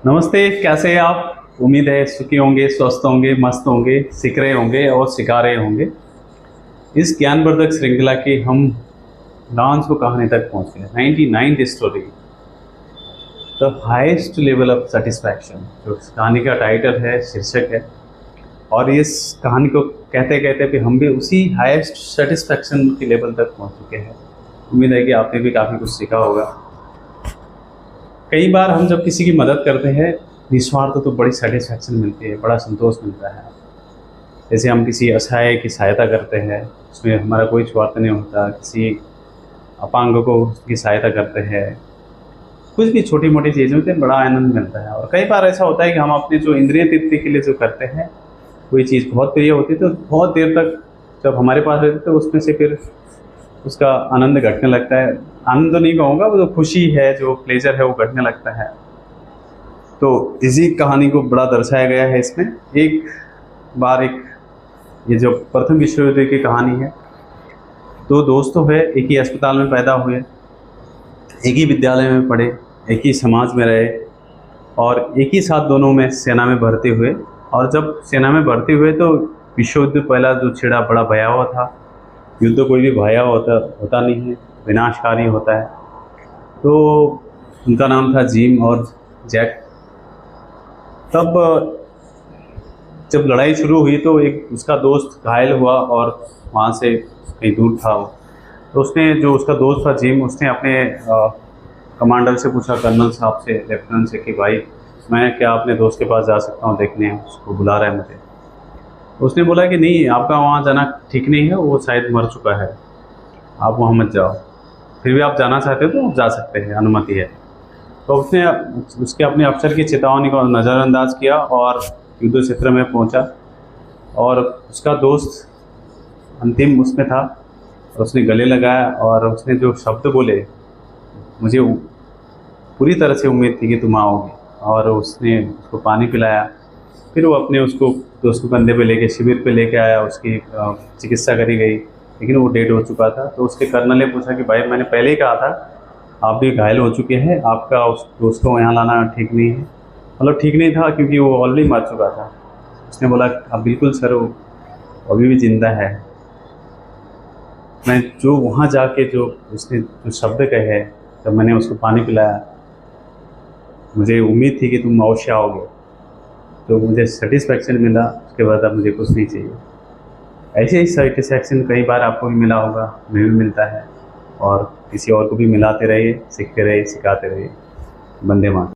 नमस्ते, कैसे हैं आप? उम्मीद है सुखी होंगे, स्वस्थ होंगे, मस्त होंगे, सीख रहे होंगे और सिखा रहे होंगे। इस ज्ञानवर्धक श्रृंखला की हम डांस को कहानी तक पहुंच गए। 99th story, the highest level of satisfaction, जो इस कहानी का टाइटल है, शीर्षक है। और इस कहानी को कहते कहते भी हम भी उसी हाईएस्ट सेटिस्फैक्शन के लेवल तक पहुंच चुके हैं। उम्मीद है कि आपने भी काफ़ी कुछ सीखा होगा। कई बार हम जब किसी की मदद करते हैं निस्वार्थ तो बड़ी सेटिस्फैक्शन मिलती है, बड़ा संतोष मिलता है। जैसे हम किसी असहाय की सहायता करते हैं, उसमें हमारा कोई स्वार्थ नहीं होता। किसी अपांग को उसकी सहायता करते हैं, कुछ भी छोटी मोटी चीज़ों से बड़ा आनंद मिलता है। और कई बार ऐसा होता है कि हम अपने जो इंद्रिय तृप्ति के लिए जो करते हैं, कोई चीज़ बहुत प्रिय होती है तो बहुत देर तक जब हमारे पास रहती है तो उसमें से फिर उसका आनंद घटने लगता है। आनंद तो नहीं कहूँगा, वो जो खुशी है, जो प्लेजर है, वो घटने लगता है। तो इसी कहानी को बड़ा दर्शाया गया है इसमें। एक बार ये जो प्रथम विश्व युद्ध की कहानी है, दो दोस्त है, एक ही अस्पताल में पैदा हुए, एक ही विद्यालय में पढ़े, एक ही समाज में रहे और एक ही साथ दोनों में सेना में भर्ती हुए। और जब सेना में भर्ती हुए तो विश्व युद्ध पहला जो छिड़ा बड़ा भयावह था। युद्ध कोई भी भयावह होता नहीं है, विनाशकारी होता है। तो उनका नाम था जिम और जैक। तब जब लड़ाई शुरू हुई तो एक उसका दोस्त घायल हुआ और वहाँ से कहीं दूर था वो। तो उसने, जो उसका दोस्त था जिम, उसने अपने कमांडर से पूछा, कर्नल साहब से, लेफ्टिनेंट से, कि भाई मैं क्या अपने दोस्त के पास जा सकता हूँ देखने, उसको बुला रहा है मुझे। उसने बोला कि नहीं, आपका वहाँ जाना ठीक नहीं है, वो शायद मर चुका है, आप वहाँ मत जाओ। फिर भी आप जाना चाहते हो तो आप जा सकते हैं, अनुमति है। तो उसने उसके अपने अफसर की चेतावनी को नज़रअंदाज किया और युद्ध क्षेत्र में पहुंचा। और उसका दोस्त अंतिम उसमें था और उसने गले लगाया और उसने जो शब्द बोले, मुझे पूरी तरह से उम्मीद थी कि तुम आओगे। और उसने उसको पानी पिलाया। फिर वो अपने उसको दोस्त को कंधे पे लेके शिविर पे लेके आया, उसकी चिकित्सा करी गई, लेकिन वो डेड हो चुका था। तो उसके कर्नल ने पूछा कि भाई मैंने पहले ही कहा था, आप भी घायल हो चुके हैं, आपका उस दोस्त को यहाँ लाना ठीक नहीं है। मतलब ठीक नहीं था क्योंकि वो ऑलरेडी मर चुका था। उसने बोला, अब बिल्कुल सर, वो अभी भी जिंदा है। मैं जो वहाँ जाके जो उसने जो शब्द कहे, जब मैंने उसको पानी पिलाया, मुझे उम्मीद थी कि तुम अवश्य आओगे, तो मुझे सेटिस्फैक्शन मिला। उसके बाद अब मुझे कुछ नहीं चाहिए। ऐसे ही सेटिस्फैक्शन कई बार आपको भी मिला होगा, हमें भी मिलता है। और किसी और को भी मिलाते रहिए, सीखते रहिए, सिखाते रहिए। वंदे मातरम।